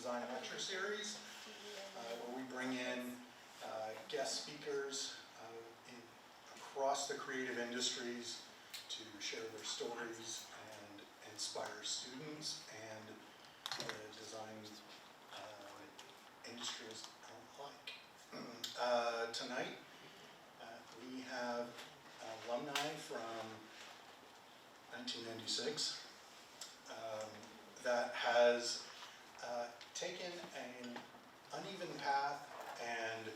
Design Lecture Series, where we bring in guest speakers across the creative industries to share their stories and inspire students and the design industries alike. Tonight, we have alumni from 1996 that has taken an uneven path and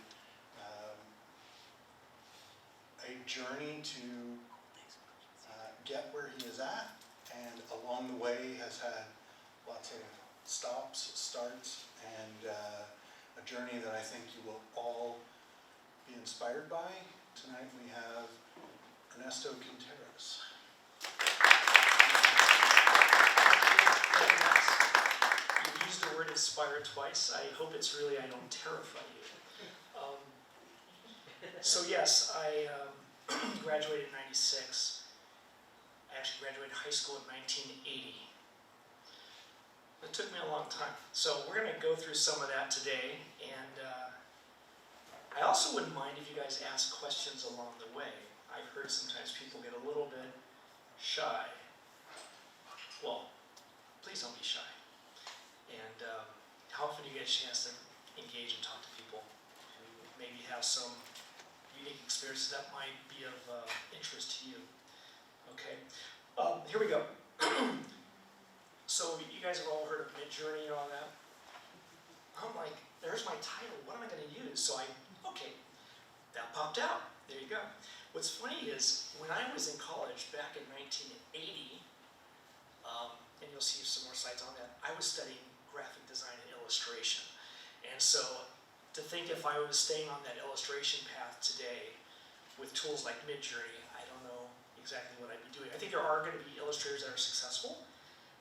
a journey to get where he is at, and along the way has had lots of stops, starts, and a journey that I think you will all be inspired by. Tonight we have Ernesto Quinteros. You used the word inspire twice. I hope it's really I don't terrify you. So yes, I graduated in '96. I actually graduated high school in 1980. It took me a long time. So we're going to go through some of that today, and I also wouldn't mind if you guys ask questions along the way. I've heard sometimes people get a little bit shy. Well, please don't be shy. And how often do you get a chance to engage and talk to people who maybe have some unique experiences that might be of interest to you? Okay, here we go. So you guys have all heard of Midjourney and all that. I'm like, there's my title. What am I going to use? So okay, that popped out. There you go. What's funny is when I was in college back in 1980, and you'll see some more slides on that, I was studying graphic design and illustration. And so to think if I was staying on that illustration path today with tools like Midjourney, I don't know exactly what I'd be doing. I think there are going to be illustrators that are successful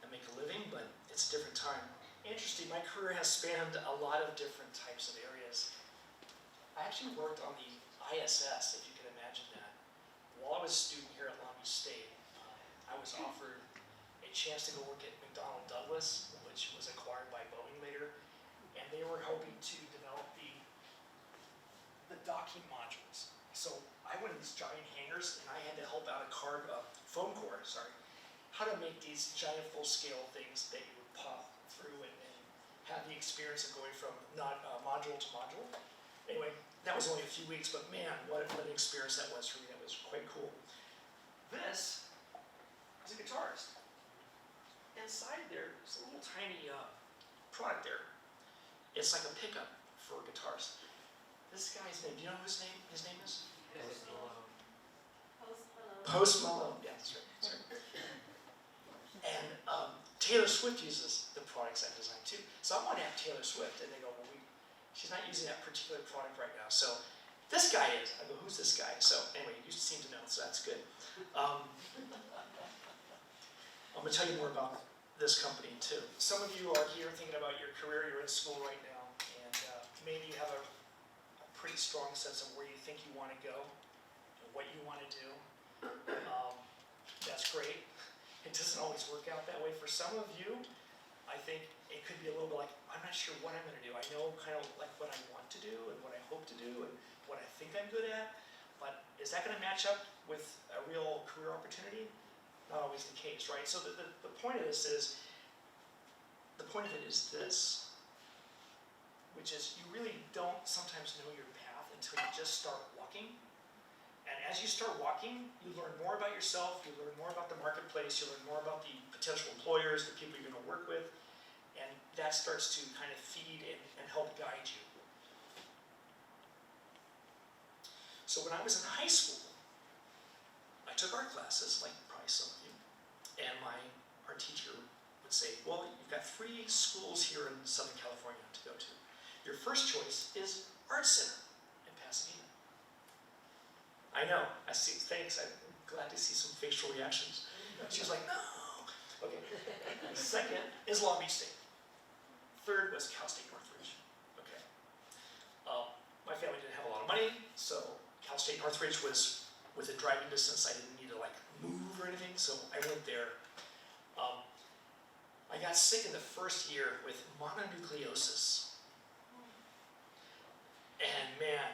and make a living, but it's a different time. Interesting, my career has spanned a lot of different types of areas. I actually worked on the ISS, if you can imagine that. While I was a student here at Long Beach State, I was offered a chance to go work at McDonnell Douglas, which was acquired by Boeing later, and they were hoping to develop the docking modules. So I went in these giant hangars, and I had to help out a foam core, how to make these giant full-scale things that you would pop through and have the experience of going from module to module. Anyway, that was only a few weeks, but man, what an experience that was for me. That was quite cool. This is a guitarist. Inside there is a little tiny product there. It's like a pickup for guitars. This guy's name, do you know who his name is? Post Malone. Post Malone, yeah, that's right. Sorry. And Taylor Swift uses the products I designed too. So I want to have Taylor Swift, and they go, well, she's not using that particular product right now. So this guy is. I go, who's this guy? So anyway, you seem to know, so that's good. I'm going to tell you more about this company too. Some of you are here thinking about your career. You're in school right now, and maybe you have a pretty strong sense of where you think you want to go, and what you want to do. That's great. It doesn't always work out that way. For some of you, I think it could be a little bit like, I'm not sure what I'm going to do. I know kind of like what I want to do and what I hope to do and what I think I'm good at, but is that going to match up with a real career opportunity? Not always the case, right? So the point of this is, the point of it is this, which is you really don't sometimes know your path until you just start walking. And as you start walking, you learn more about yourself, you learn more about the marketplace, you learn more about the potential employers, the people you're going to work with, and that starts to kind of feed and help guide you. So when I was in high school, I took art classes, like probably some of you, and our teacher would say, well, you've got 3 schools here in Southern California to go to. Your first choice is Art Center in Pasadena. I know, I see, thanks, I'm glad to see some facial reactions. She was like, no. Okay. Second is Long Beach State. Third was Cal State Northridge. Okay. My family didn't have a lot of money, so Cal State Northridge was within driving distance. I didn't need to like move or anything, so I went there. I got sick in the first year with mononucleosis. And man,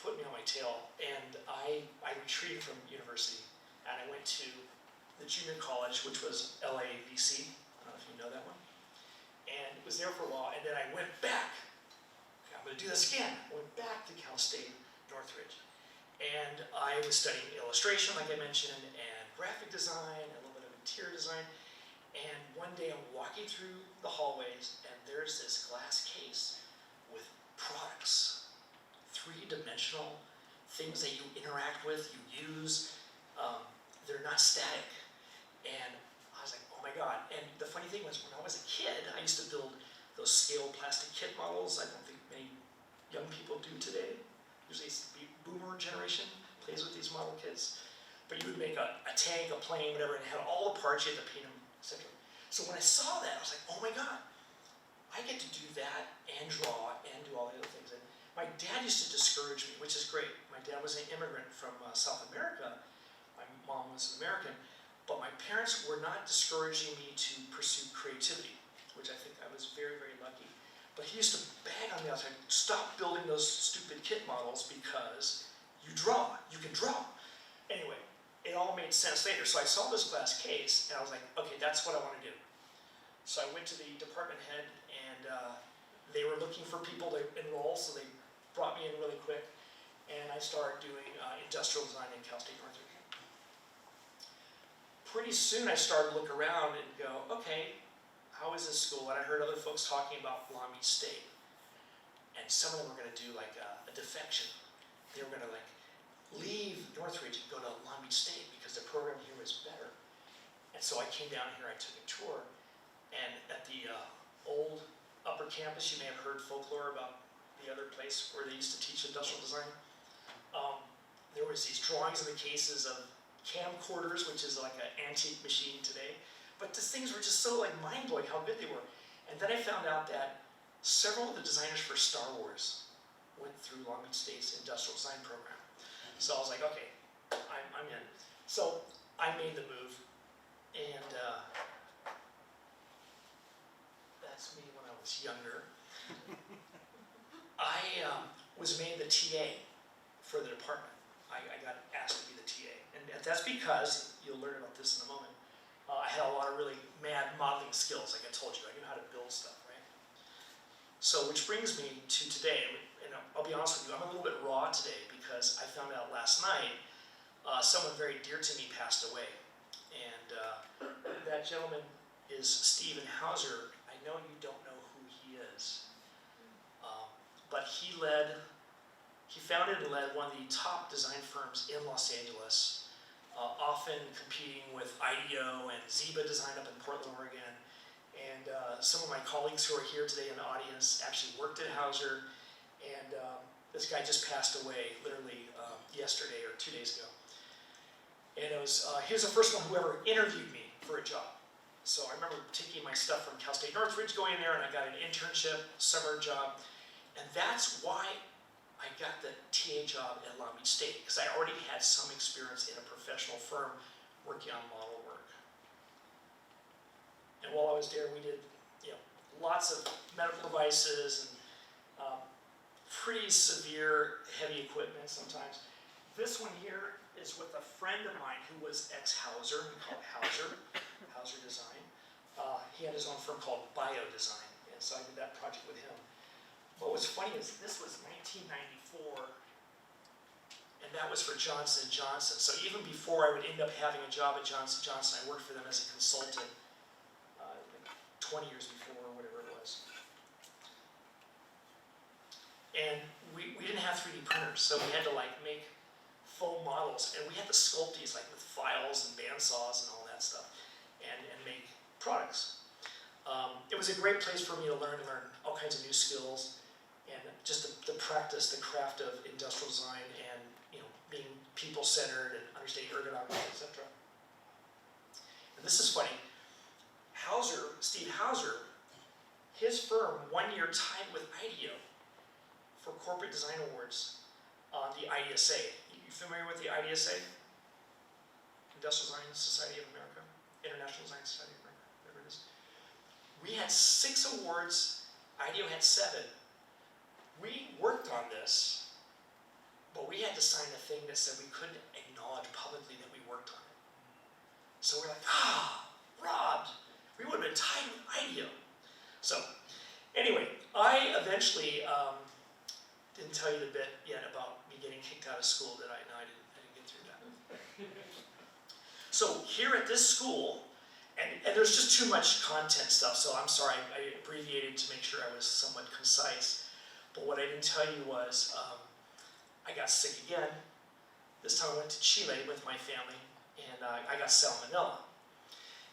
put me on my tail. And I retreated from university, and I went to the junior college, which was LAVC. I don't know if you know that one. And was there for a while, and then I went back. Okay, I'm gonna do this again. I went back to Cal State Northridge. And I was studying illustration, like I mentioned, and graphic design, and a little bit of interior design. And one day I'm walking through the hallways, and there's this glass case with products, three-dimensional things that you interact with, you use. They're not static. And I was like, oh my God. And the funny thing was, when I was a kid, I used to build those scale plastic kit models. I don't think many young people do today. Usually it's the boomer generation plays with these model kits. But you would make a tank, a plane, whatever, and it had all the parts, you had to paint them, etc. So when I saw that, I was like, oh my God, I get to do that and draw and do all the other things. And my dad used to discourage me, which is great. My dad was an immigrant from South America. My mom was American. But my parents were not discouraging me to pursue creativity, which I think I was very, very lucky. But he used to bang on me all the time, stop building those stupid kit models because you draw, you can draw. Anyway, it all made sense later. So I saw this glass case, and I was like, okay, that's what I want to do. So I went to the department head, and they were looking for people to enroll, so they brought me in really quick, and I started doing industrial design in Cal State Northridge. Pretty soon I started to look around and go, okay, how is this school? And I heard other folks talking about Long Beach State, and some of them were going to do like a defection. They were going to like leave Northridge and go to Long Beach State because the program here was better. And so I came down here, I took a tour, and at the old upper campus, you may have heard folklore about the other place where they used to teach industrial design. There was these drawings in the cases of camcorders, which is like an antique machine today. But these things were just so like mind-blowing how good they were. And then I found out that several of the designers for Star Wars went through Long Beach State's industrial design program. So I was like, okay, I'm in. So I made the move, and that's me when I was younger. I was made the TA for the department. I got asked to be the TA. And that's because, you'll learn about this in a moment, I had a lot of really mad modeling skills, like I told you. I knew how to build stuff, right? So, which brings me to today. And I'll be honest with you, I'm a little bit raw today because I found out last night someone very dear to me passed away. And that gentleman is Stephen Hauser. I know you don't know who he is. But he founded and led one of the top design firms in Los Angeles, often competing with IDEO and Ziba Design up in Portland, Oregon. And some of my colleagues who are here today in the audience actually worked at Hauser. And this guy just passed away literally yesterday or 2 days ago. And it was, he was the first one who ever interviewed me for a job. So I remember taking my stuff from Cal State Northridge, going in there, and I got an internship, summer job. And that's why I got the TA job at Long Beach State, because I already had some experience in a professional firm working on model work. And while I was there, we did lots of medical devices and pretty severe heavy equipment sometimes. This one here is with a friend of mine who was ex-Hauser. We call it Hauser Design. He had his own firm called Bio Design, and so I did that project with him. What was funny is this was 1994, and that was for Johnson & Johnson. So even before I would end up having a job at Johnson & Johnson, I worked for them as a consultant 20 years before, or whatever it was. And we didn't have 3D printers, so we had to like make foam models, and we had to sculpt these like with files and bandsaws and all that stuff, and make products. It was a great place for me to learn all kinds of new skills, and just the practice, the craft of industrial design, and being people-centered and understanding ergonomics, etc. And this is funny. Steve Hauser, his firm 1 year tied with IDEO for corporate design awards on the IDSA. You familiar with the IDSA? Industrial Design Society of America, International Design Society of America, whatever it is. We had 6 awards, IDEO had 7. We worked on this, but we had to sign a thing that said we couldn't acknowledge publicly that we worked on it. So we're like, robbed. We would have been tied with IDEO. So anyway, I eventually didn't tell you the bit yet about me getting kicked out of school, did I? No, I didn't get through that. So here at this school, and there's just too much content stuff, so I'm sorry, I abbreviated to make sure I was somewhat concise. But what I didn't tell you was I got sick again. This time I went to Chile with my family, and I got salmonella.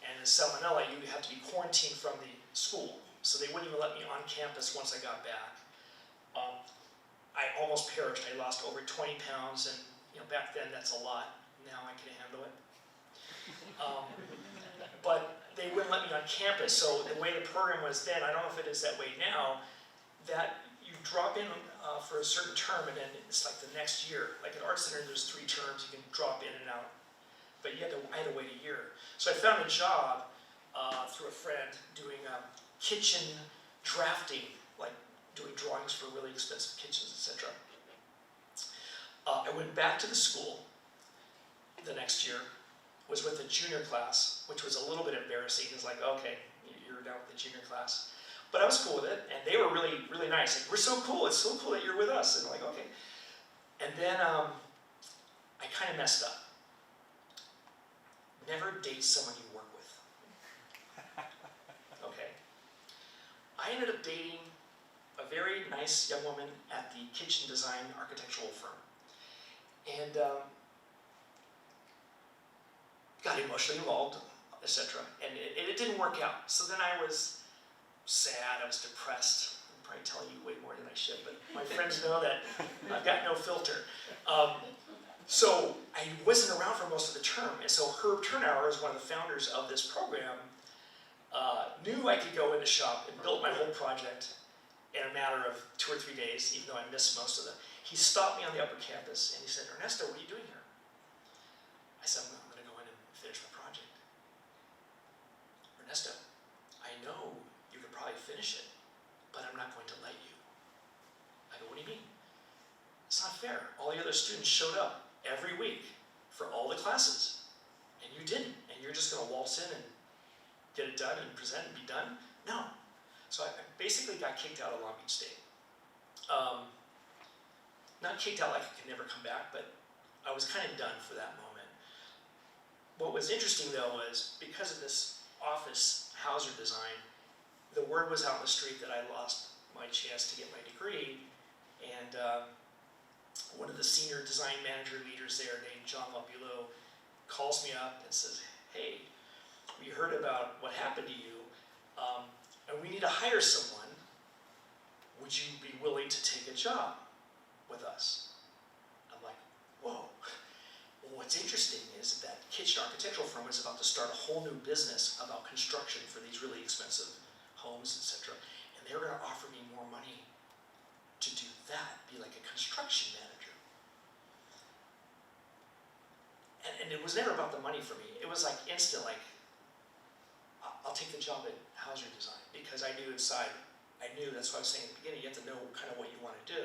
And in salmonella, you have to be quarantined from the school, so they wouldn't even let me on campus once I got back. I almost perished. I lost over 20 pounds, and back then that's a lot. Now I can handle it. But they wouldn't let me on campus, so the way the program was then, I don't know if it is that way now, that you drop in for a certain term, and then it's like the next year. Like at Art Center, there's 3 terms, you can drop in and out. But I had to wait a year. So I found a job through a friend doing kitchen drafting, like doing drawings for really expensive kitchens, etc. I went back to the school the next year, was with a junior class, which was a little bit embarrassing. It was like, okay, you're down with the junior class. But I was cool with it, and they were really, really nice. Like, we're so cool, it's so cool that you're with us. And I'm like, okay. And then I kind of messed up. Never date someone you work with. Okay. I ended up dating a very nice young woman at the kitchen design architectural firm. And got emotionally involved, etc. And it didn't work out. So then I was sad, I was depressed. I'm probably telling you way more than I should, but my friends know that I've got no filter. So I wasn't around for most of the term, and so Herb Turnauer, is one of the founders of this program, knew I could go in the shop and build my whole project in a matter of 2 or 3 days, even though I missed most of them. He stopped me on the upper campus and he said, Ernesto, what are you doing here? I said, I'm going to go in and finish my project. Ernesto, I know you could probably finish it, but I'm not going to let you. I go, what do you mean? It's not fair. All the other students showed up every week for all the classes, and you didn't, and you're just going to waltz in and get it done and present and be done? No. So I basically got kicked out of Long Beach State. Not kicked out like I could never come back, but I was kind of done for that moment. What was interesting though was, because of this office Hauser design, the word was out in the street that I lost my chance to get my degree, and one of the senior design manager leaders there named John Lopulot calls me up and says, hey, we heard about what happened to you, and we need to hire someone. Would you be willing to take a job with us? I'm like, whoa. Well, what's interesting is that kitchen architectural firm is about to start a whole new business about construction for these really expensive homes, etc. And they're going to offer me more money to do that, be like a construction manager. And it was never about the money for me. It was like instant, like, I'll take the job at Hauser Design, because I knew inside, that's what I was saying at the beginning, you have to know kind of what you want to do,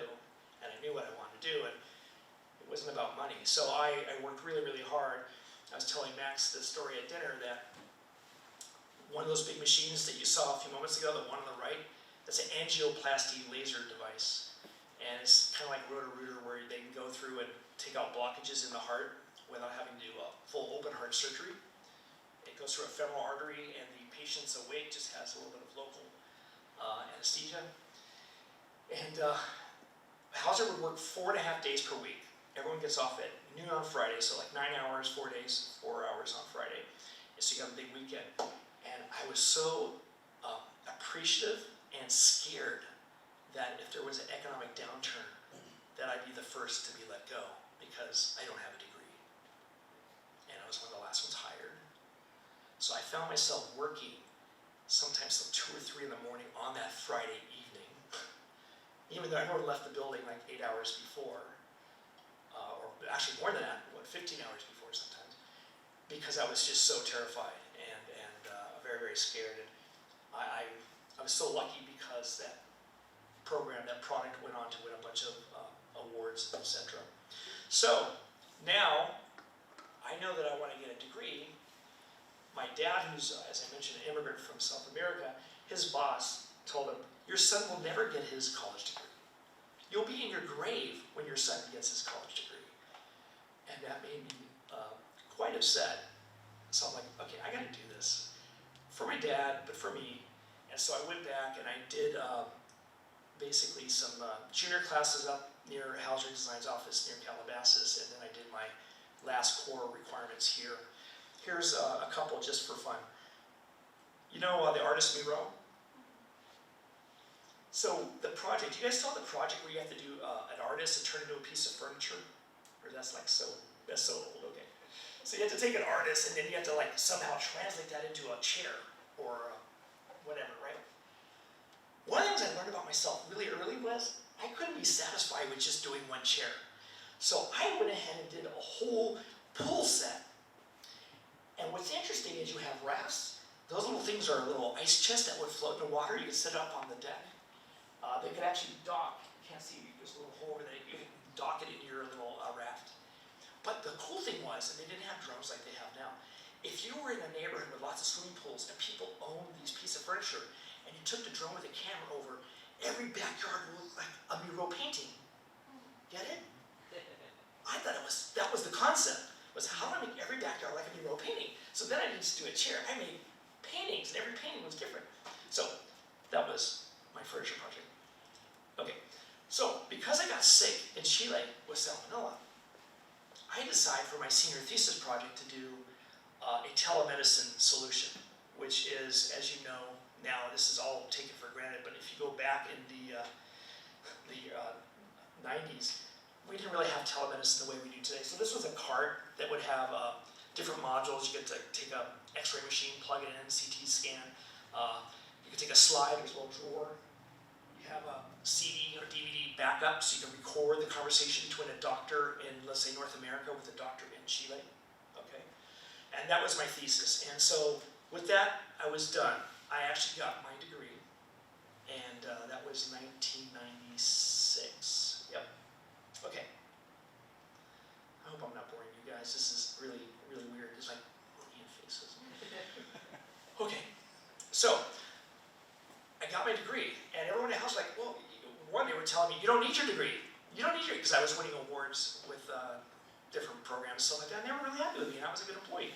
and I knew what I wanted to do, and it wasn't about money. So I worked really, really hard. I was telling Max the story at dinner that one of those big machines that you saw a few moments ago, the one on the right, that's an angioplasty laser device. And it's kind of like Roto-Rooter, where they can go through and take out blockages in the heart without having to do a full open heart surgery. It goes through a femoral artery, and the patient's awake, just has a little bit of local anesthesia. And Hauser would work 4.5 days per week. Everyone gets off at noon on Friday, so like 9 hours, 4 days, 4 hours on Friday. And so you got a big weekend. And I was so appreciative and scared that if there was an economic downturn, that I'd be the first to be let go, because I don't have a degree. And I was one of the last ones hired. So I found myself working sometimes till 2 or 3 in the morning on that Friday evening, even though everyone left the building like 8 hours before, or actually more than that, 15 hours before sometimes, because I was just so terrified and very, very scared. And I was so lucky because that program, that product went on to win a bunch of awards, etc. So now I know that I want to get a degree. My dad, who's, as I mentioned, an immigrant from South America, his boss told him, your son will never get his college degree. You'll be in your grave when your son gets his college degree. And that made me quite upset. So I'm like, okay, I gotta do this. For my dad, but for me. And so I went back and I did basically some junior classes up near J&J Design's office near Calabasas, and then I did my last core requirements here. Here's a couple just for fun. You know the artist Miro? So the project, you guys saw the project where you have to do an artist and turn it into a piece of furniture? Or that's like that's so old, okay. So you have to take an artist and then you have to like somehow translate that into a chair or whatever, right? One of the things I learned about myself really early was I couldn't be satisfied with just doing one chair. So I went ahead and did a whole pool set. And what's interesting is you have rafts. Those little things are a little ice chest that would float in the water. You could set it up on the deck. They could actually dock. You can't see, there's a little hole over there. You can dock it into your little raft. But the cool thing was, and they didn't have drums like they have now, if you were in a neighborhood with lots of swimming pools and people owned these pieces of furniture, and you took the drum with a camera over, every backyard would look like a Miro painting. Get it? I thought that was the concept, was how do I make every backyard like a Miro painting? So then I didn't just do a chair, I made paintings, and every painting was different. So that was my furniture project. Okay, so because I got sick in Chile with salmonella, I decided for my senior thesis project to do a telemedicine solution, which is, as you know, now this is all taken for granted, but if you go back in the 90s, we didn't really have telemedicine the way we do today. So this was a cart that would have different modules. You get to take a x-ray machine, plug it in, CT scan. You can take a slide, there's a little drawer. You have a CD or DVD backup so you can record the conversation between a doctor in, let's say, North America with a doctor in Chile. Okay, and that was my thesis. And so with that, I was done. I actually got my degree, and that was 1996. Yep. Okay. I hope I'm not boring you guys. This is really, really weird. It's like looking at faces. Okay. So I got my degree, and everyone in the house was like, well, one, they were telling me, you don't need your degree. You don't need your degree, because I was winning awards with different programs, so like that. And they were really happy with me, and I was a good employee.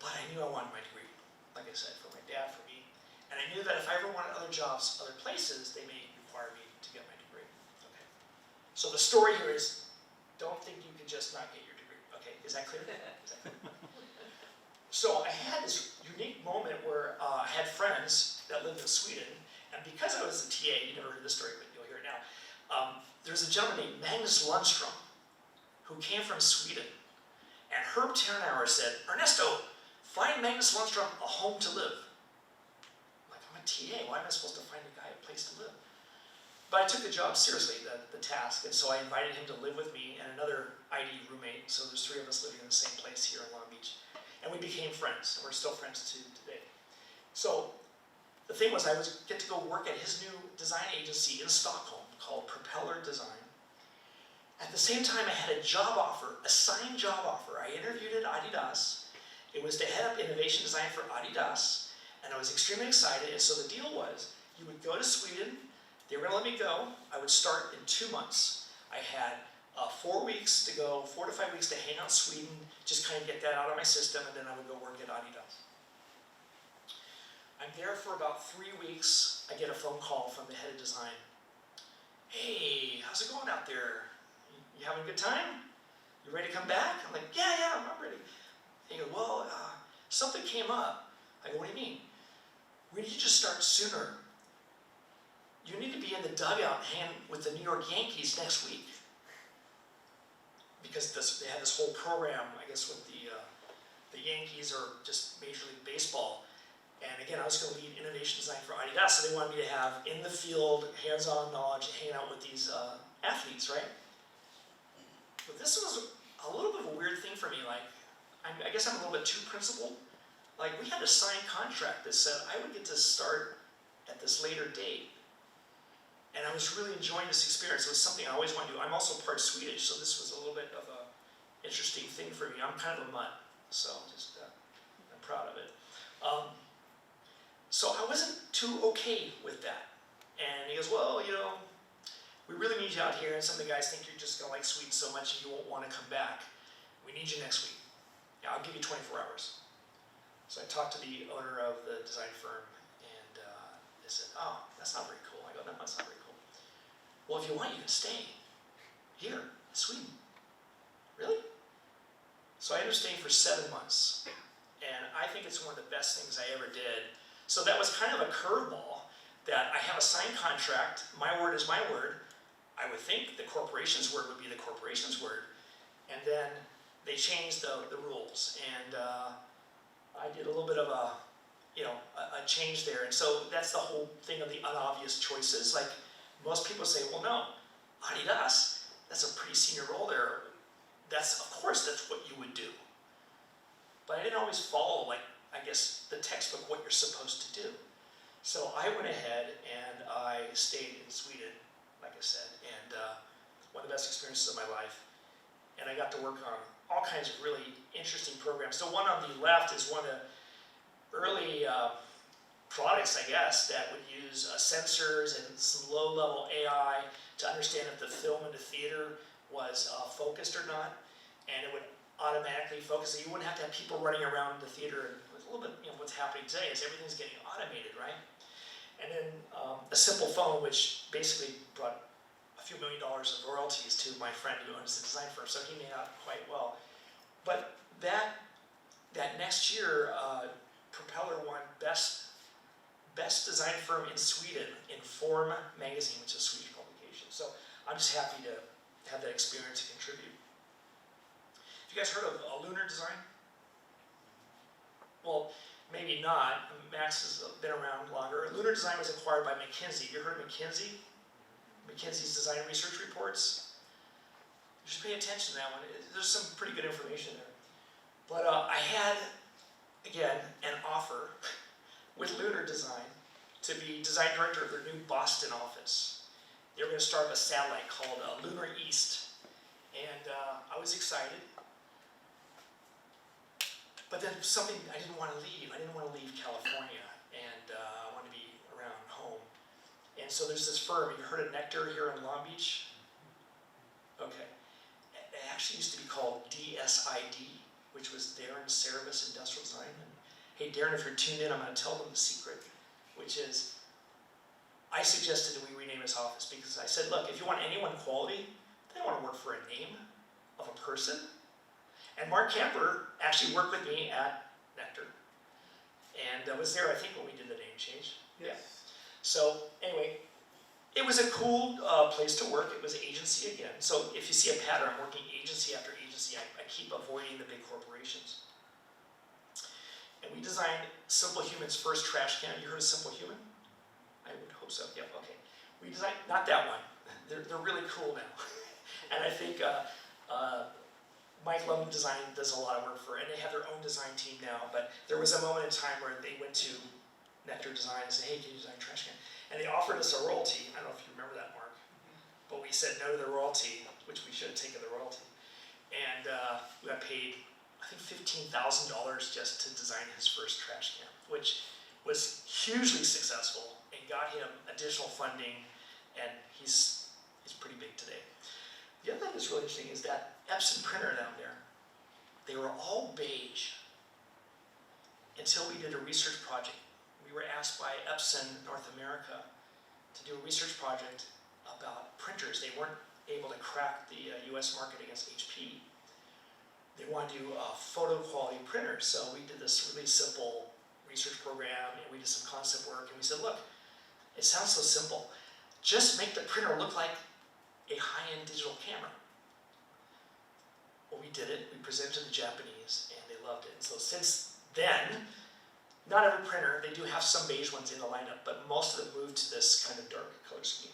But I knew I wanted my degree, like I said, for my dad, for me. And I knew that if I ever wanted other jobs, other places, they may require me to get my degree. Okay. So the story here is, don't think you can just not get your degree. Okay, is that clear? Is that clear? So I had this unique moment where I had friends that lived in Sweden, and because I was a TA, you never heard this story, but you'll hear it now. There's a gentleman named Magnus Lundstrom who came from Sweden, and Herb Ternauer said, Ernesto, find Magnus Lundstrom a home to live. I'm like, I'm a TA, why am I supposed to find a guy a place to live? But I took the job seriously, the task, and so I invited him to live with me and another ID roommate, so there's 3 of us living in the same place here in Long Beach. And we became friends, and we're still friends today. So the thing was, I would get to go work at his new design agency in Stockholm called Propeller Design. At the same time, I had a job offer, a signed job offer. I interviewed at Adidas. It was to head up innovation design for Adidas, and I was extremely excited. And so the deal was, you would go to Sweden, they were going to let me go. I would start in 2 months. I had 4 weeks to go, 4 to 5 weeks to hang out in Sweden, just kind of get that out of my system, and then I would go work at Adidas. I'm there for about 3 weeks. I get a phone call from the head of design. Hey, how's it going out there? You having a good time? You ready to come back? I'm like, yeah, I'm ready. He goes, well, something came up. I go, what do you mean? We need you to start sooner. You need to be in the dugout hanging with the New York Yankees next week. Because they had this whole program, I guess, with the Yankees or just Major League Baseball. And again, I was going to lead innovation design for Adidas, so they wanted me to have in the field, hands-on knowledge, hanging out with these athletes, right? But this was a little bit of a weird thing for me. Like, I guess I'm a little bit too principled. Like, we had a signed contract that said I would get to start at this later date. And I was really enjoying this experience. It was something I always wanted to do. I'm also part Swedish, so this was a little bit of a interesting thing for me. I'm kind of a mutt, so just I'm proud of it. So I wasn't too okay with that. And he goes, well, you know, we really need you out here, and some of the guys think you're just gonna like Sweden so much and you won't want to come back. We need you next week. Yeah, I'll give you 24 hours. So I talked to the owner of the design firm, and they said, oh, that's not very cool. I go, no, that's not very cool. Well, if you want, you can stay here in Sweden. Really? So I ended up staying for 7 months, and I think it's one of the best things I ever did. So that was kind of a curveball, that I have a signed contract, my word is my word. I would think the corporation's word would be the corporation's word, and then they changed the rules, and I did a little bit of a change there, and so that's the whole thing of the unobvious choices. Like, most people say, well, no, IDSA, that's a pretty senior role there. Of course, that's what you would do. But I didn't always follow, like, I guess, the textbook, what you're supposed to do. So I went ahead and I stayed in Sweden, like I said, and one of the best experiences of my life. And I got to work on all kinds of really interesting programs. The one on the left is one of the early products, I guess, that would use sensors and some low-level AI to understand if the film in the theater was focused or not, and it would automatically focus. So you wouldn't have to have people running around the theater. It was a little bit, what's happening today is everything's getting automated, right? And then a simple phone, which basically brought a few $1 million of royalties to my friend who owns the design firm, so he made out quite well. But that next year, Propeller won best design firm in Sweden in Form magazine, which is a Swedish publication. So I'm just happy to have that experience to contribute. Have you guys heard of Lunar Design? Well, maybe not. Max has been around longer. Lunar Design was acquired by McKinsey. You heard of McKinsey? McKinsey's design research reports. You should pay attention to that one. There's some pretty good information there. But I had, again, an offer with Lunar Design to be design director of their new Boston office. They were going to start up a satellite called Lunar East. And I was excited. But then something, I didn't want to leave. I didn't want to leave California, and I wanted to be around home. And so there's this firm, you heard of Nectar here in Long Beach? Okay. It actually used to be called DSID, which was Darren Service Industrial Design. And hey, Darren, if you're tuned in, I'm going to tell them the secret, which is, I suggested that we rename his office because I said, look, if you want anyone quality, they don't want to work for a name of a person. And Mark Kemper actually worked with me at Nectar, and was there, I think, when we did the name change. Yes. Yeah. So anyway, it was a cool place to work. It was agency again. So if you see a pattern, I'm working agency after agency. I keep avoiding the big corporations. And we designed Simple Human's first trash can. You heard of Simple Human? I would hope so. Yep. Okay. We designed, not that one. They're really cool now. And I think Mike Lum Design does a lot of work and they have their own design team now, but there was a moment in time where they went to Nectar Design and said, hey, can you design a trash can? And they offered us a royalty. I don't know if you remember that, Mark, but we said no to the royalty, which we should have taken the royalty. And we got paid, I think, $15,000 just to design his first trash can, which was hugely successful and got him additional funding, and he's pretty big today. The other thing that's really interesting is that Epson printer down there, they were all beige until we did a research project. We were asked by Epson North America to do a research project about printers. They weren't able to crack the US market against HP. They wanted to do photo quality printers, so we did this really simple research program, and we did some concept work, and we said, look, it sounds so simple. Just make the printer look like a high-end digital camera. Well, we did it. We presented to the Japanese, and they loved it. And so since then, not every printer, they do have some beige ones in the lineup, but most of them moved to this kind of dark color scheme.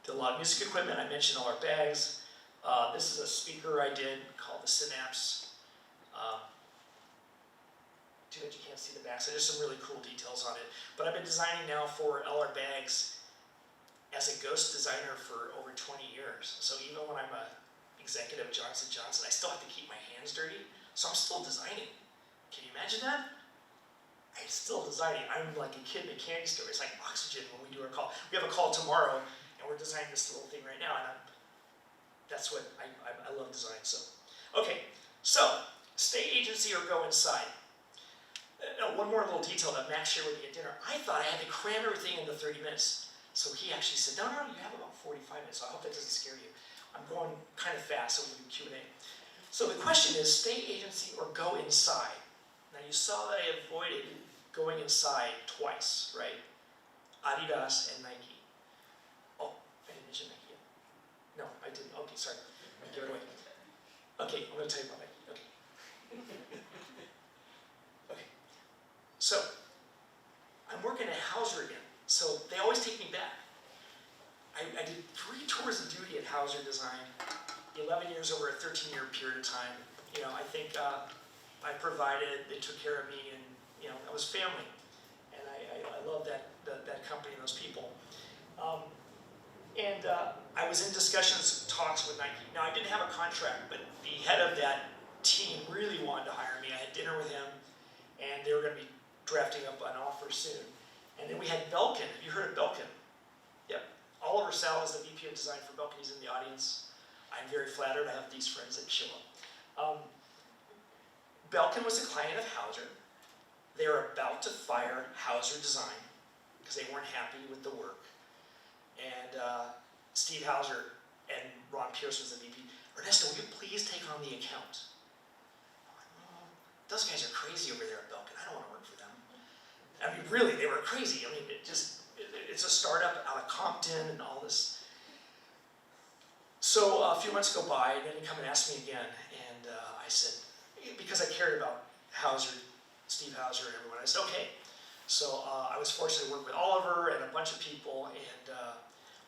Did a lot of music equipment. I mentioned all our bags. This is a speaker I did called the Synapse. too bad you can't see the back, so there's some really cool details on it. But I've been designing now for LR bags as a ghost designer for over 20 years. So even when I'm a executive at Johnson & Johnson, I still have to keep my hands dirty, so I'm still designing. Can you imagine that? I'm still designing. I'm like a kid in a candy store. It's like oxygen when we do our call. We have a call tomorrow, and we're designing this little thing right now, and that's what I love design. So, okay, so stay agency or go inside. One more little detail that Max shared with me at dinner. I thought I had to cram everything into 30 minutes. So he actually said, no, you have about 45 minutes. So I hope that doesn't scare you. I'm going kind of fast, so we'll do Q&A. So the question is, stay agency or go inside? Now you saw that I avoided going inside twice, right? Adidas and Nike. Oh, I didn't mention Nike yet. No, I didn't. Okay, sorry. I gave it away. Okay, I'm going to tell you about Nike. Okay. Okay. So, I'm working at Hauser again. So they always take me back. I did 3 tours of duty at Hauser Design, 11 years over a 13-year period of time. You know, I think I provided, they took care of me, and you know, that was family. And I love that company and those people. I was in discussions, talks with Nike. Now I didn't have a contract, but the head of that team really wanted to hire me. I had dinner with him, and they were going to be drafting up an offer soon. And then we had Belkin. Have you heard of Belkin? Yep. Oliver Sal is the VP of Design for Belkin. He's in the audience. I'm very flattered. I have these friends that show up. Belkin was a client of Hauser. They were about to fire Hauser Design because they weren't happy with the work. And Steve Hauser and Ron Pierce was the VP. Ernesto, will you please take on the account? I'm like, oh, those guys are crazy over there at Belkin. I don't want to work for them. I mean, really, they were crazy. I mean, it's a startup out of Compton and all this. So a few months go by, and then he come and ask me again, and I said, because I cared about Hauser, Steve Hauser and everyone, I said, okay. So I was fortunate to work with Oliver and a bunch of people, and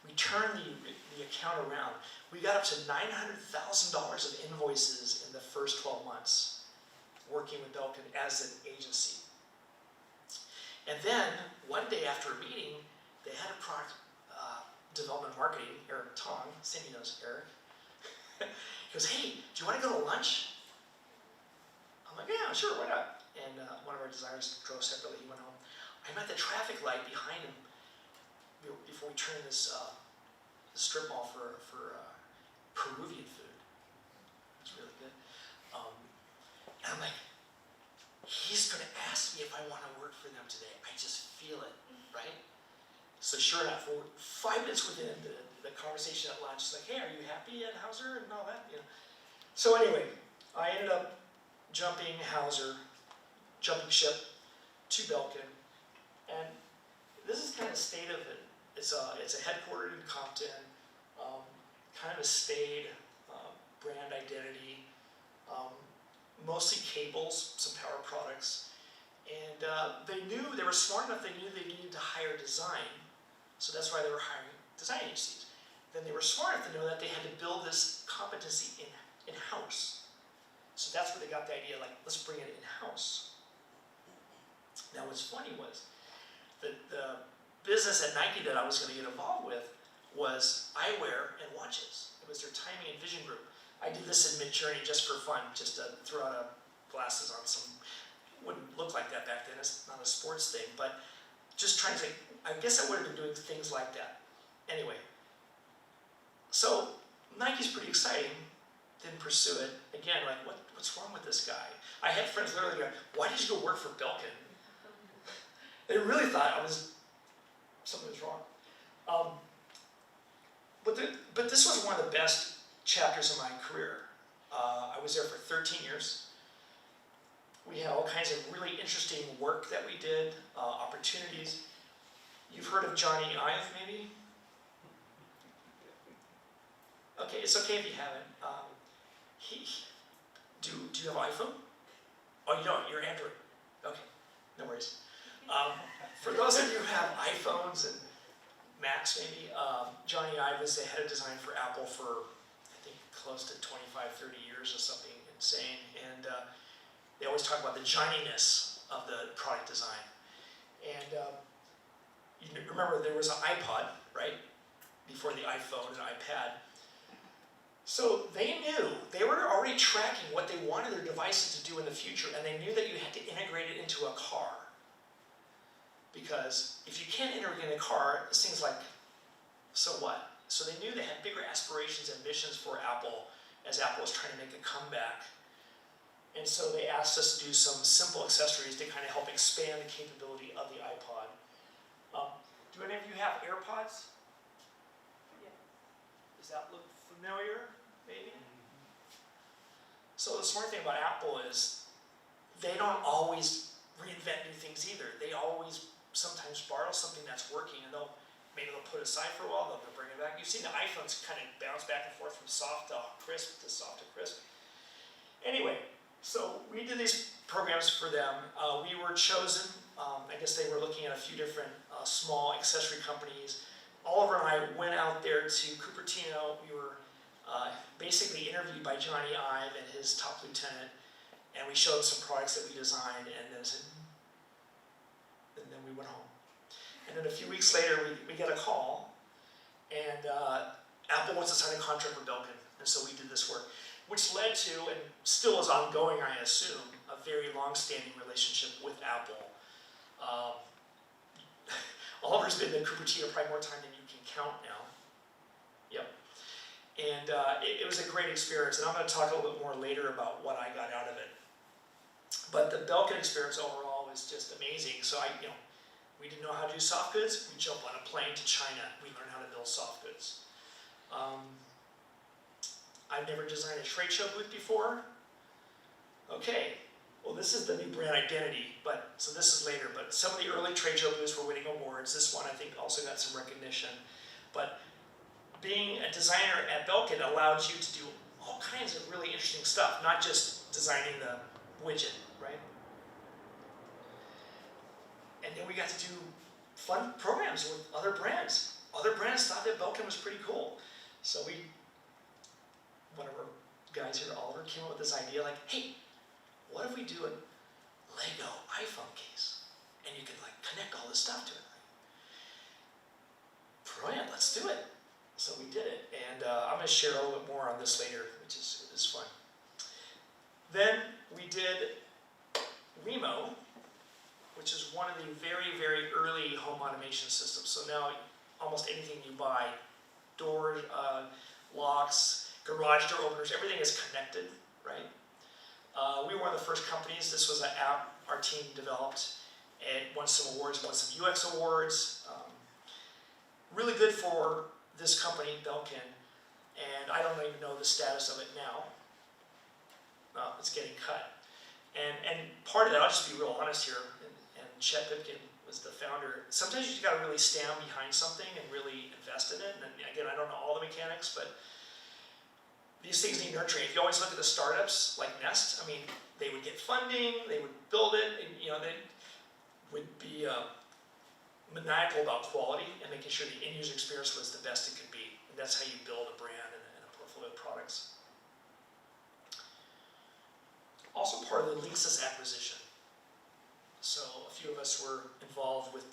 we turned the account around. We got up to $900,000 of invoices in the first 12 months working with Belkin as an agency. And then, one day after a meeting, they had a product development marketing, Eric Tong, Cindy knows Eric. He goes, hey, do you want to go to lunch? I'm like, yeah, sure, why not? And one of our designers drove separately, he went home. I'm at the traffic light behind him before we turned this strip mall for Peruvian food. It's really good. And I'm like, he's going to ask me if I want to work for them today. I just feel it, right? So sure enough, 5 minutes within the conversation at lunch, it's like, hey, are you happy at Hauser and all that? You know. So anyway, I ended up jumping ship to Belkin, and this is kind of the state of it. It's headquartered in Compton, kind of a staid brand identity, mostly cables, some power products, and they were smart enough, they knew they needed to hire design, so that's why they were hiring design agencies. Then they were smart enough to know that they had to build this competency in-house. So that's where they got the idea, like, let's bring it in-house. Now what's funny was, the business at Nike that I was going to get involved with was eyewear and watches. It was their timing and vision group. I did this in Mid-Journey just for fun, just to throw out glasses on some, wouldn't look like that back then, it's not a sports thing, but just trying to say, I guess I would have been doing things like that. Anyway, so Nike's pretty exciting, didn't pursue it. Again, like, what's wrong with this guy? I had friends literally go, why did you go work for Belkin? They really thought something was wrong. But this was one of the best chapters of my career. I was there for 13 years. We had all kinds of really interesting work that we did, opportunities. You've heard of Johnny Ive, maybe? Okay, it's okay if you haven't. Do you have an iPhone? Oh, you don't, you're Android. Okay, no worries. For those of you who have iPhones and Macs maybe, Johnny Ive was the head of design for Apple for, I think, close to 25, 30 years or something insane. And they always talk about the Johnny-ness of the product design. And you remember there was an iPod, right? Before the iPhone and iPad. So they were already tracking what they wanted their devices to do in the future, and they knew that you had to integrate it into a car. Because if you can't integrate in a car, it's things like, so what? So they knew they had bigger aspirations and ambitions for Apple as Apple was trying to make a comeback. And so they asked us to do some simple accessories to kind of help expand the capability of the iPod. Do any of you have AirPods? Yeah. Does that look familiar, maybe? So the smart thing about Apple is they don't always reinvent new things either. They always sometimes borrow something that's working, and maybe they'll put it aside for a while, they'll bring it back. You've seen the iPhones kind of bounce back and forth from soft to crisp to soft to crisp. Anyway, so we did these programs for them. We were chosen. I guess they were looking at a few different small accessory companies. Oliver and I went out there to Cupertino. We were basically interviewed by Johnny Ive and his top lieutenant, and we showed some products that we designed, and then we went home. And then a few weeks later, we get a call, and Apple wants to sign a contract with Belkin, and so we did this work, which led to, and still is ongoing, I assume, a very long-standing relationship with Apple. Oliver's been in Cupertino probably more time than you can count now. Yep. And it was a great experience, and I'm going to talk a little bit more later about what I got out of it. But the Belkin experience overall was just amazing. So we didn't know how to do soft goods. We jumped on a plane to China. We learned how to build soft goods. I've never designed a trade show booth before. Okay, well this is the new brand identity, so this is later, but some of the early trade show booths were winning awards. This one I think also got some recognition. But being a designer at Belkin allowed you to do all kinds of really interesting stuff, not just designing the widget, right? And then we got to do fun programs with other brands. Other brands thought that Belkin was pretty cool. So one of our guys here, Oliver, came up with this idea like, hey, what if we do a Lego iPhone case? And you can connect all this stuff to it. Brilliant, let's do it. So we did it. And I'm going to share a little bit more on this later, which is fun. Then we did Remo, which is one of the very, very early home automation systems. So now almost anything you buy, doors, locks, garage door openers, everything is connected, right? We were one of the first companies. This was an app our team developed. It won some awards, won some UX awards. Really good for this company, Belkin, and I don't even know the status of it now. It's getting cut. And part of that, I'll just be real honest here, and Chet Pipkin was the founder. Sometimes you just gotta really stand behind something and really invest in it. And again, I don't know all the mechanics, but these things need nurturing. If you always look at the startups like Nest, they would get funding, they would build it, and they would be maniacal about quality and making sure the end user experience was the best it could be. And that's how you build a brand and a portfolio of products. Also part of the Linksys acquisition. So a few of us were involved with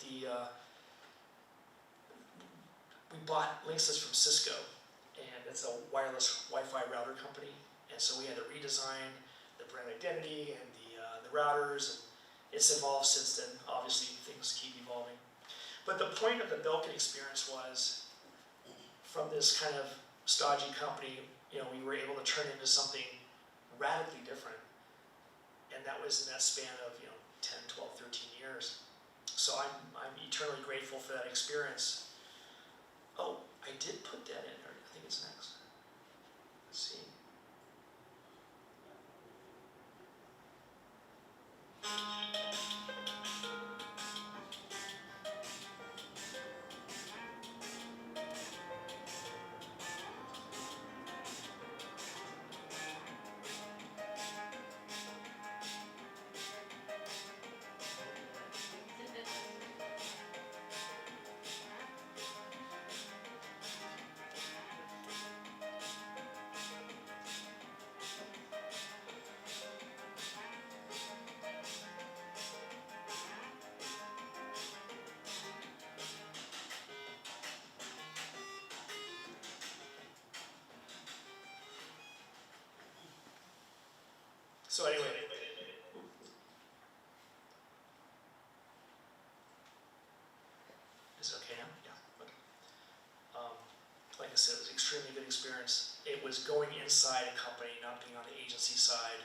we bought Linksys from Cisco, and it's a wireless Wi-Fi router company. And so we had to redesign the brand identity and the routers, and it's evolved since then. Obviously, things keep evolving. But the point of the Belkin experience was, from this kind of stodgy company, we were able to turn into something radically different. And that was in that span of 10, 12, 13 years. So I'm eternally grateful for that experience. Oh, I did put that in there. I think it's next. Let's see. experience. It was going inside a company, not being on the agency side.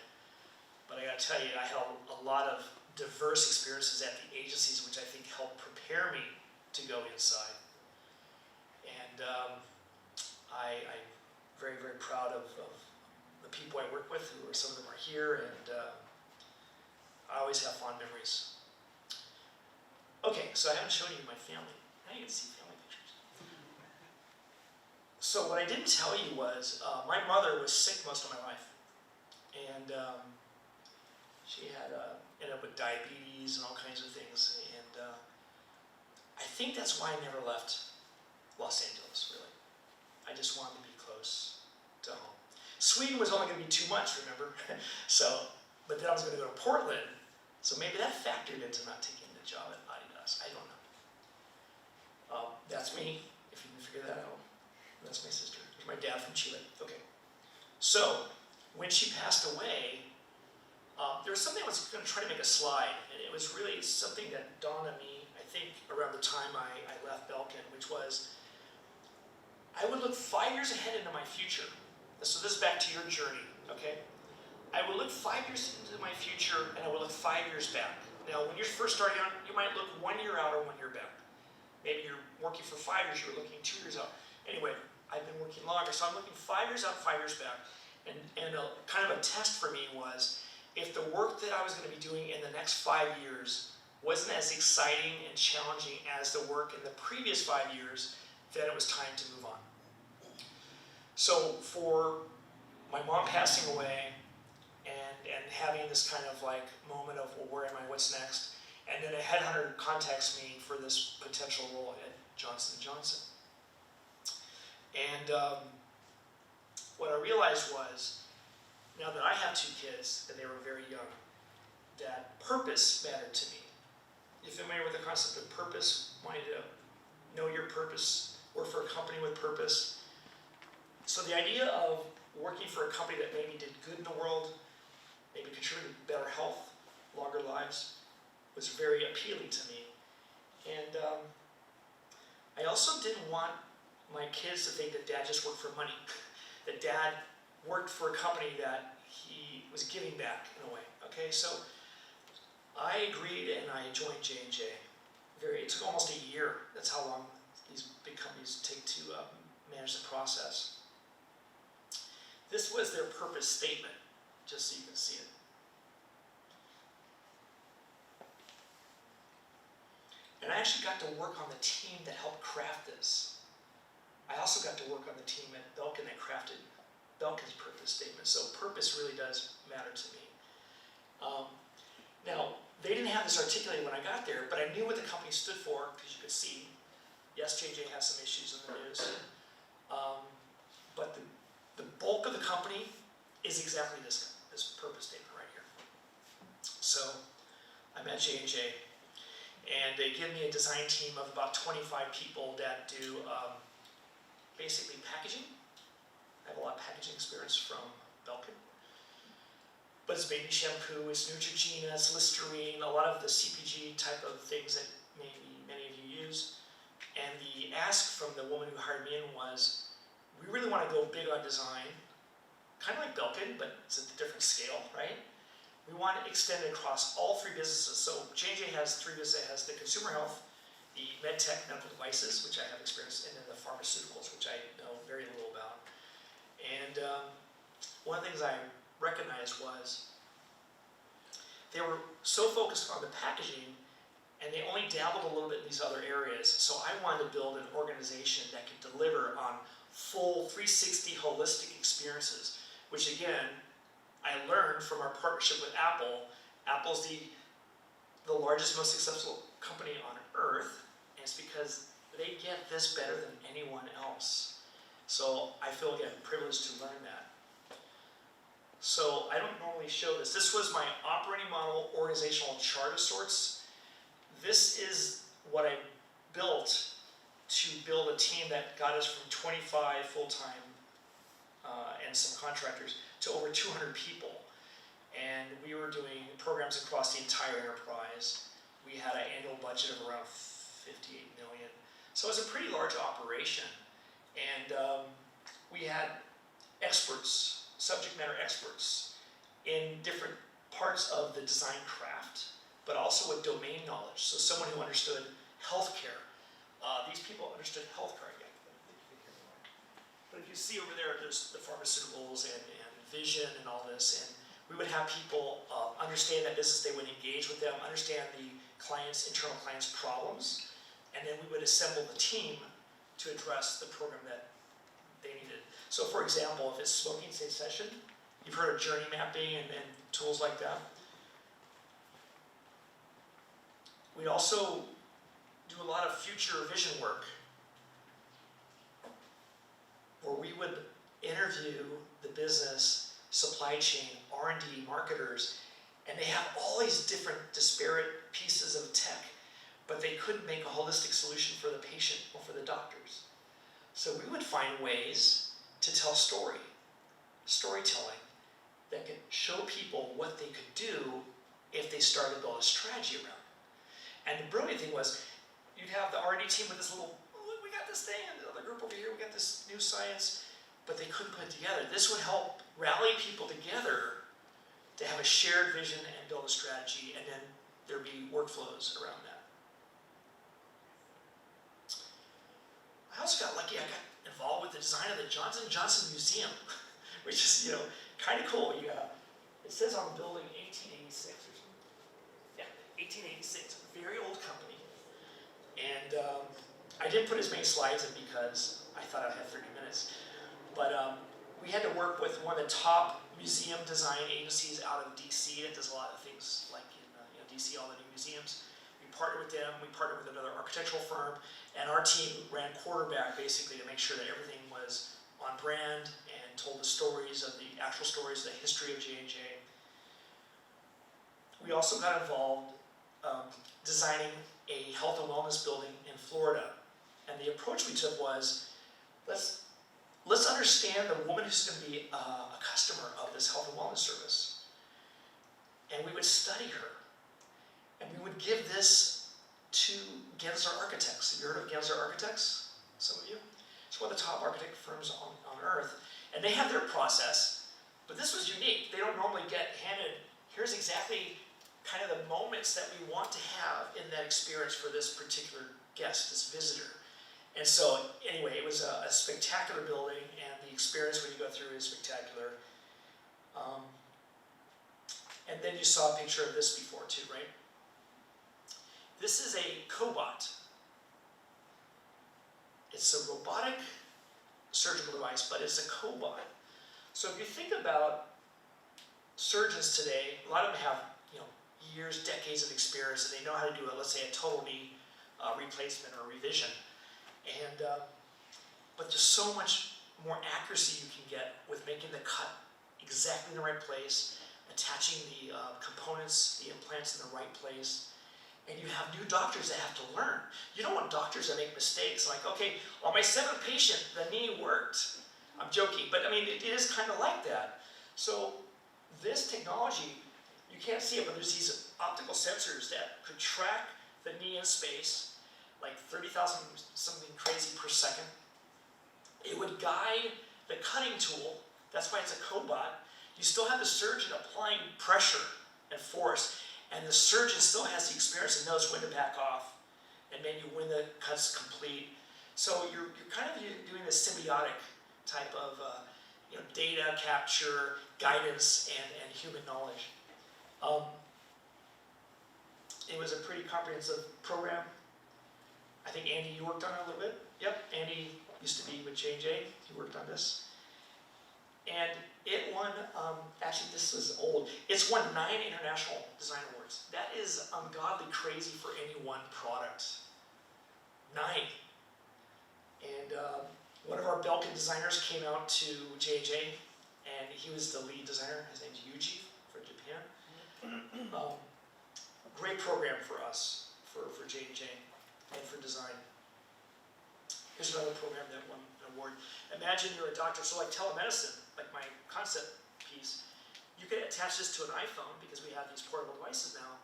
But I gotta tell you, I had a lot of diverse experiences at the agencies, which I think helped prepare me to go inside. And I'm very, very proud of the people I work with, who are, some of them are here, and I always have fond memories. Okay, so I haven't shown you my family. Now you can see family pictures. So what I didn't tell you was, my mother was sick most of my life. And she had ended up with diabetes and all kinds of things. And I think that's why I never left Los Angeles, really. I just wanted to be close to home. Sweden was only going to be too much, remember? But then I was going to go to Portland, so maybe that factored into not taking the job at IDSA. I don't know. That's me, if you can figure that out. That's my sister. There's my dad from Chile. Okay. So, when she passed away, there was something I was going to try to make a slide, and it was really something that dawned on me, I think, around the time I left Belkin, which was, I would look 5 years ahead into my future. So this is back to your journey, okay? I would look 5 years into my future, and I would look 5 years back. Now, when you're first starting out, you might look 1 year out or 1 year back. Maybe you're working for 5 years, you're looking 2 years out. Anyway, I've been working longer, so I'm looking 5 years out, 5 years back. And kind of a test for me was, if the work that I was going to be doing in the next 5 years wasn't as exciting and challenging as the work in the previous 5 years, then it was time to move on. So for my mom passing away and having this kind of like moment of, well, where am I, what's next? And then a headhunter contacts me for this potential role at Johnson & Johnson. And what I realized was, now that I have 2 kids, and they were very young, that purpose mattered to me. You familiar with the concept of purpose? Wanting to know your purpose, work for a company with purpose. So the idea of working for a company that maybe did good in the world, maybe contributed to better health, longer lives, was very appealing to me. And I also didn't want my kids to think that Dad just worked for money, that Dad worked for a company that he was giving back in a way. Okay, so I agreed and I joined J&J. It took almost a year. That's how long these big companies take to manage the process. This was their purpose statement, just so you can see it. And I actually got to work on the team that helped craft this. I also got to work on the team at Belkin that crafted Belkin's purpose statement. So purpose really does matter to me. Now, they didn't have this articulated when I got there, but I knew what the company stood for, because you could see, yes, J&J has some issues in the news, but the bulk of the company is exactly this purpose statement right here. So I'm at J&J, and they give me a design team of about 25 people that do basically packaging. I have a lot of packaging experience from Belkin. But it's baby shampoo, it's Neutrogena, it's Listerine, a lot of the CPG type of things that maybe many of you use. And the ask from the woman who hired me in was, we really want to go big on design, kind of like Belkin, but it's at a different scale, right? We want to extend it across all 3 businesses. So J&J has 3 businesses. It has the consumer health, the MedTech medical devices, which I have experience in, and the pharmaceuticals, which I know very little about. And one of the things I recognized was they were so focused on the packaging, and they only dabbled a little bit in these other areas. So I wanted to build an organization that could deliver on full 360 holistic experiences, which again, I learned from our partnership with Apple. Apple's the largest, most successful company on earth, and it's because they get this better than anyone else. So I feel, again, privileged to learn that. So I don't normally show this. This was my operating model organizational chart of sorts. This is what I built to build a team that got us from 25 full-time and some contractors to over 200 people. And we were doing programs across the entire enterprise. We had an annual budget of around 58 million. So it was a pretty large operation. And we had experts, subject matter experts, in different parts of the design craft, but also with domain knowledge. So someone who understood healthcare. These people understood healthcare. But if you see over there, there's the pharmaceuticals and vision and all this, and we would have people understand that business. They would engage with them, understand the internal clients' problems, and then we would assemble the team to address the program that they needed. So for example, if it's smoking cessation, you've heard of journey mapping and tools like that. We'd also do a lot of future vision work, where we would interview the business, supply chain, R&D, marketers, and they have all these different disparate pieces of tech, but they couldn't make a holistic solution for the patient or for the doctors. So we would find ways to tell storytelling, that could show people what they could do if they started to build a strategy around it. And the brilliant thing was, you'd have the R&D team with this little, look, we got this thing, and the other group over here, we got this new science, but they couldn't put it together. This would help rally people together to have a shared vision and build a strategy, and then there'd be workflows around that. I also got lucky. I got involved with the design of the Johnson & Johnson Museum, which is, kind of cool. It says on the building 1886 or something. Yeah, 1886, very old company. And I didn't put as many slides in because I thought I'd have 30 minutes. But we had to work with one of the top museum design agencies out of DC that does a lot of things like in DC, all the new museums. We partnered with them, we partnered with another architectural firm, and our team ran quarterback basically to make sure that everything was on brand and told the stories of the actual stories, the history of J&J. We also got involved designing a health and wellness building in Florida. And the approach we took was, let's understand the woman who's going to be a customer of this health and wellness service. And we would study her. And we would give this to Gensler Architects. Have you heard of Gensler Architects? Some of you? It's one of the top architect firms on earth. And they have their process, but this was unique. They don't normally get handed, here's exactly kind of the moments that we want to have in that experience for this particular guest, this visitor. And so, anyway, it was a spectacular building, and the experience when you go through is spectacular. And then you saw a picture of this before too, right? This is a cobot. It's a robotic surgical device, but it's a cobot. So if you think about surgeons today, a lot of them have years, decades of experience, and they know how to do it. Let's say a total knee replacement or revision. And but there's so much more accuracy you can get with making the cut exactly in the right place, attaching the components, the implants in the right place. And you have new doctors that have to learn. You don't want doctors that make mistakes like, okay, on my 7th patient, the knee worked. I'm joking, but I mean, it is kind of like that. So this technology, you can't see it, but there's these optical sensors that could track the knee in space, like 30,000 something crazy per second. It would guide the cutting tool. That's why it's a cobot. You still have the surgeon applying pressure and force, and the surgeon still has the experience and knows when to back off, and maybe when the cut's complete. So you're kind of doing this symbiotic type of data capture, guidance, and human knowledge. It was a pretty comprehensive program. I think Andy, you worked on it a little bit. Yep, Andy used to be with J&J. He worked on this. And it won, actually this was old, it's won 9 international design awards. That is ungodly crazy for any one product. 9. And one of our Belkin designers came out to J&J, and he was the lead designer. His name's Yuji from Japan. Great program for us, for J&J, and for design. Here's another program that won an award. Imagine you're a doctor, so like telemedicine, like my concept piece, you can attach this to an iPhone because we have these portable devices now,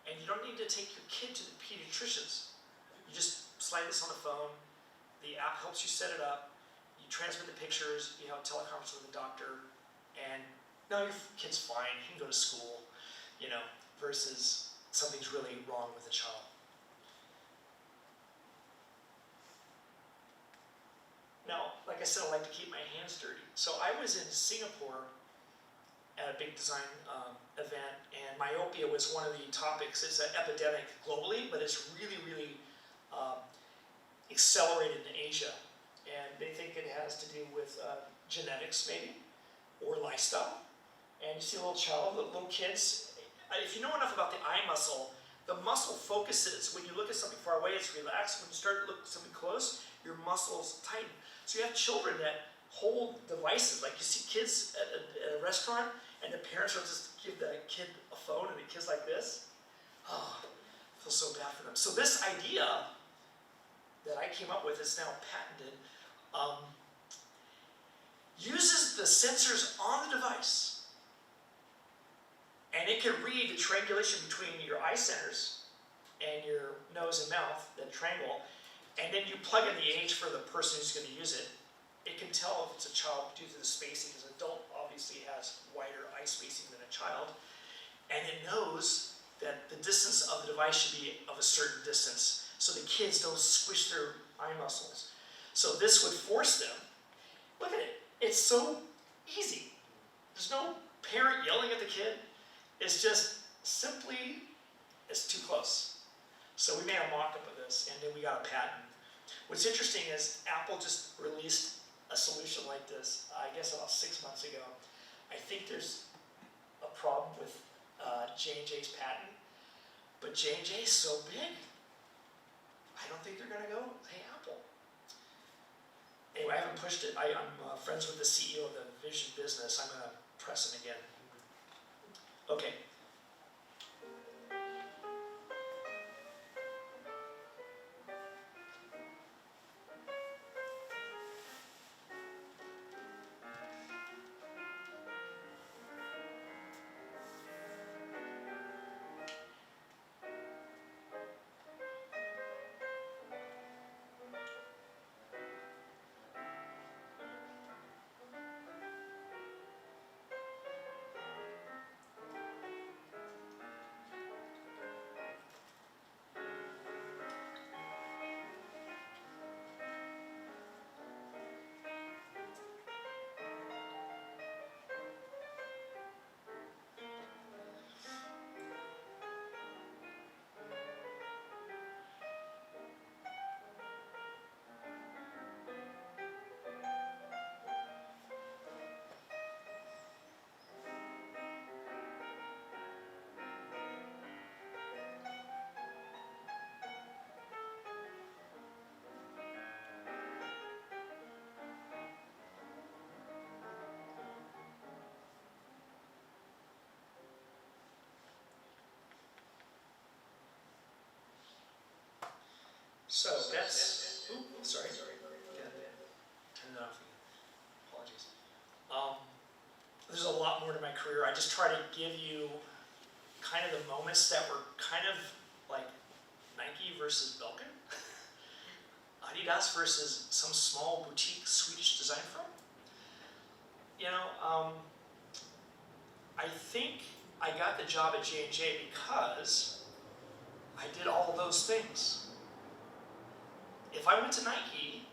and you don't need to take your kid to the pediatricians. You just slide this on the phone, the app helps you set it up, you transmit the pictures, you know, teleconference with the doctor, and no, your kid's fine, he can go to school, you know, versus something's really wrong with the child. Now, like I said, I like to keep my hands dirty. So I was in Singapore at a big design event, and myopia was one of the topics. It's an epidemic globally, but it's really, really accelerated in Asia. And they think it has to do with genetics, maybe, or lifestyle. And you see a little child, little kids. If you know enough about the eye muscle, the muscle focuses. When you look at something far away, it's relaxed. When you start to look at something close, your muscles tighten. So you have children that hold devices, like you see kids at a restaurant, and the parents will just give the kid a phone, and the kid's like this. Oh, I feel so bad for them. So this idea that I came up with is now patented, uses the sensors on the device, and it can read the triangulation between your eye centers and your nose and mouth, that triangle, and then you plug in the age for the person who's going to use it. It can tell if it's a child due to the spacing, because an adult obviously has wider eye spacing than a child, and it knows that the distance of the device should be of a certain distance, so the kids don't squish their eye muscles. So this would force them. Look at it. It's so easy. There's no parent yelling at the kid. It's just simply, it's too close. So we made a mock-up of this, and then we got a patent. What's interesting is Apple just released a solution like this, I guess about 6 months ago. I think there's a problem with J&J's patent, but J&J is so big, I don't think they're going to go, hey, Apple. Anyway, I haven't pushed it. I'm friends with the CEO of the Vision business. I'm going to press him again. Okay. So that's, sorry. Yeah, turn it off again. Apologies. There's a lot more to my career. I just try to give you kind of the moments that were kind of like Nike versus Belkin, Adidas versus some small boutique Swedish design firm. You know, I think I got the job at J&J because I did all of those things. If I went to Nike,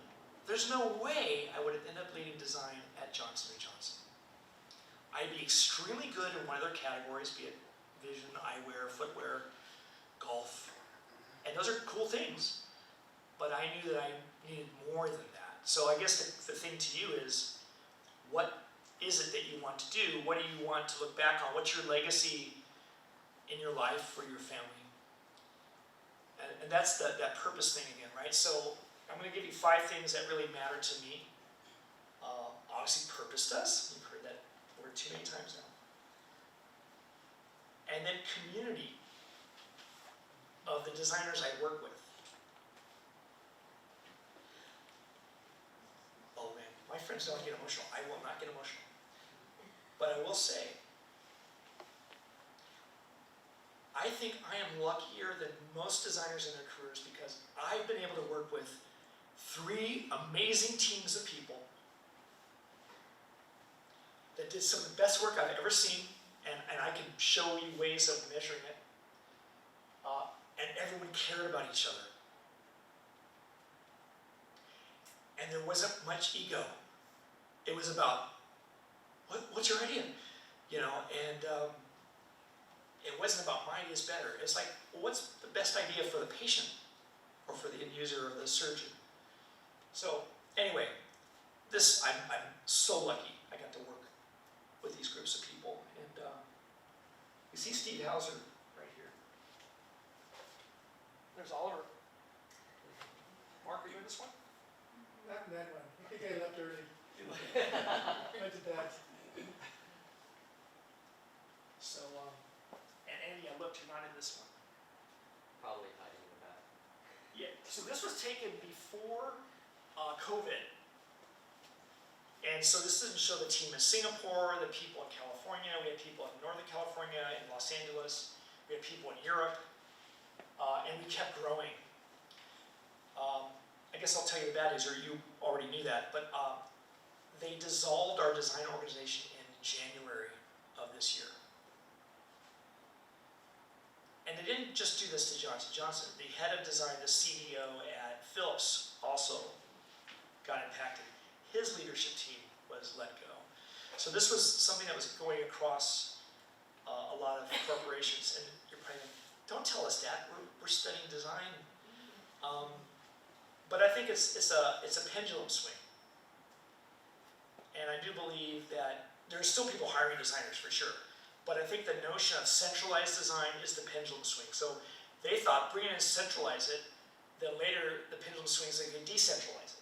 there's no way I would have ended up leading design at Johnson & Johnson. I'd be extremely good in one of their categories, be it vision, eyewear, footwear, golf, and those are cool things, but I knew that I needed more than that. So I guess the thing to you is, what is it that you want to do? What do you want to look back on? What's your legacy in your life for your family? And that's that purpose thing again, right? So I'm going to give you 5 things that really matter to me. Obviously, purpose does. You've heard that word too many times now. And then community of the designers I work with. Oh man, my friends don't get emotional. I will not get emotional. But I will say, I think I am luckier than most designers in their careers because I've been able to work with 3 amazing teams of people that did some of the best work I've ever seen, and I can show you ways of measuring it. And everyone cared about each other. And there wasn't much ego. It was about, what's your idea? You know, and it wasn't about my idea is better. It's like, well, what's the best idea for the patient or for the end user or the surgeon? So anyway, I'm so lucky I got to work with these groups of people. And you see Steve Hauser right here. There's Oliver. Mark, are you in this one? Not in that one. I think I left early. Went to bed. So, and Andy, I looked, you're not in this one. Probably hiding in the back. Yeah, so this was taken before COVID. And so this doesn't show the team in Singapore, the people in California, we had people in Northern California, in Los Angeles, we had people in Europe, and we kept growing. I guess I'll tell you the bad news, or you already knew that, but they dissolved our design organization in January of this year. And they didn't just do this to Johnson & Johnson. The head of design, the CDO at Philips, also got impacted. His leadership team was let go. So this was something that was going across a lot of corporations. And you're probably like, don't tell us that, we're studying design. But I think it's a pendulum swing. And I do believe that there's still people hiring designers for sure. But I think the notion of centralized design is the pendulum swing. So they thought, bring it in and centralize it, then later the pendulum swings and they can decentralize it.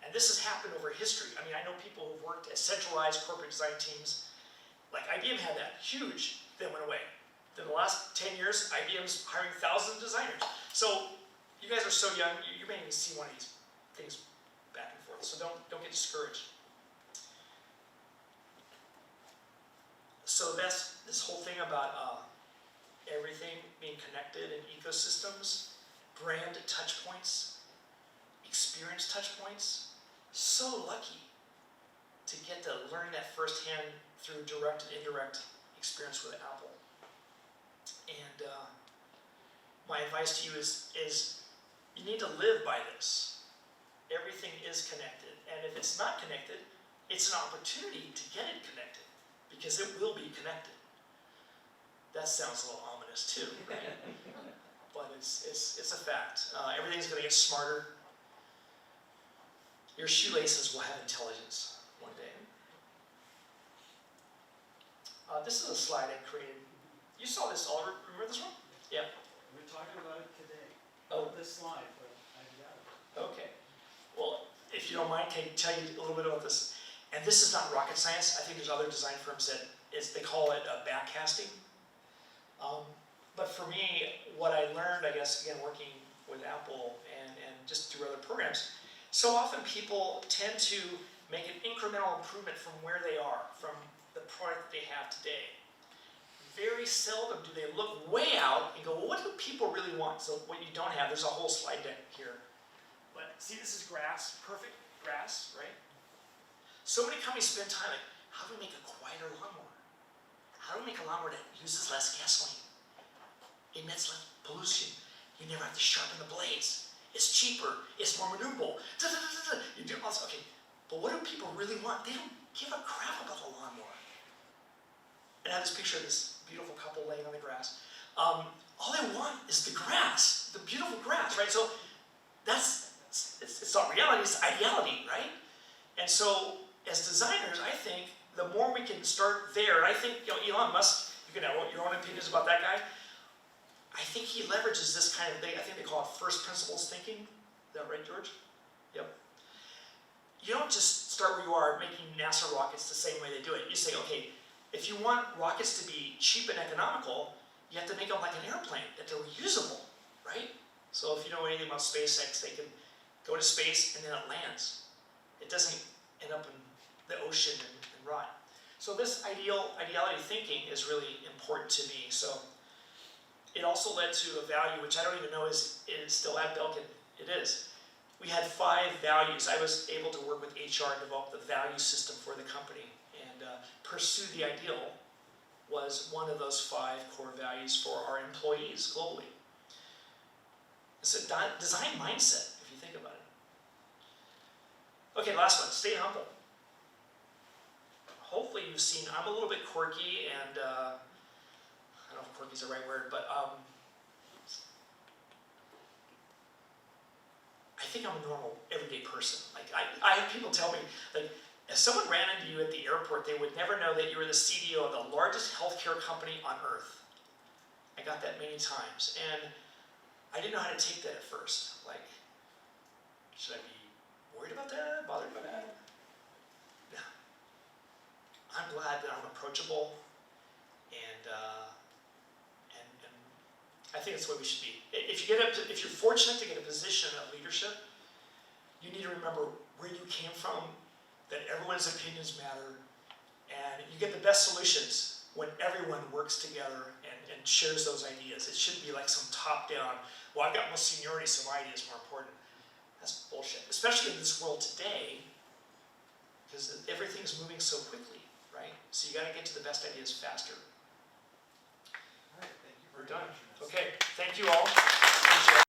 And this has happened over history. I mean, I know people who've worked at centralized corporate design teams, like IBM had that, huge, then went away. Then the last 10 years, IBM's hiring thousands of designers. So you guys are so young, you may even see one of these things back and forth, so don't get discouraged. So that's this whole thing about everything being connected in ecosystems, brand touch points, experience touch points. So lucky to get to learn that firsthand through direct and indirect experience with Apple. And my advice to you is you need to live by this. Everything is connected, and if it's not connected, it's an opportunity to get it connected, because it will be connected. That sounds a little ominous too, right? But it's a fact. Everything's going to get smarter. Your shoelaces will have intelligence one day. This is a slide I created. You saw this, Oliver. Remember this one? Yeah. We're talking about it today. Oh. This slide, but I got it. Okay. Well, if you don't mind, can I tell you a little bit about this? And this is not rocket science. I think there's other design firms that they call it backcasting. But for me, what I learned, I guess, again, working with Apple and just through other programs, so often people tend to make an incremental improvement from where they are, from the product that they have today. Very seldom do they look way out and go, well, what do people really want? So what you don't have, there's a whole slide deck here. But see, this is grass, perfect grass, right? So many companies spend time like, how do we make a quieter lawnmower? How do we make a lawnmower that uses less gasoline? Emits less pollution. You never have to sharpen the blades. It's cheaper, it's more maneuverable. You do also, okay, but what do people really want? They don't give a crap about the lawnmower. And I have this picture of this beautiful couple laying on the grass. All they want is the grass, the beautiful grass, right? So it's not reality, it's ideality, right? And so as designers, I think the more we can start there, and I think Elon Musk, you can have your own opinions about that guy. I think he leverages this kind of thing. I think they call it first principles thinking. Is that right, George? Yep. You don't just start where you are making NASA rockets the same way they do it. You say, okay, if you want rockets to be cheap and economical, you have to make them like an airplane, that they're reusable, right? So if you know anything about SpaceX, they can go to space and then it lands. It doesn't end up in the ocean and rot. So this ideality thinking is really important to me. So it also led to a value, which I don't even know is still at Belkin. It is. We had 5 values. I was able to work with HR and develop the value system for the company. And pursue the ideal was one of those 5 core values for our employees globally. It's a design mindset, if you think about it. Okay, last one, stay humble. Hopefully you've seen, I'm a little bit quirky and, I don't know if quirky is the right word, but I think I'm a normal, everyday person. Like, I have people tell me, like, if someone ran into you at the airport, they would never know that you were the CEO of the largest healthcare company on earth. I got that many times, and I didn't know how to take that at first. Like, should I be worried about that, bothered by that? No. I'm glad that I'm approachable, and I think that's the way we should be. If you're fortunate to get a position of leadership, you need to remember where you came from, that everyone's opinions matter, and you get the best solutions when everyone works together and shares those ideas. It shouldn't be like some top-down, well, I've got more seniority, so my idea is more important. That's bullshit, especially in this world today, because everything's moving so quickly, right? So you gotta get to the best ideas faster. All right, thank you We're very done. much. Ernesto. Okay, thank you all. Appreciate it.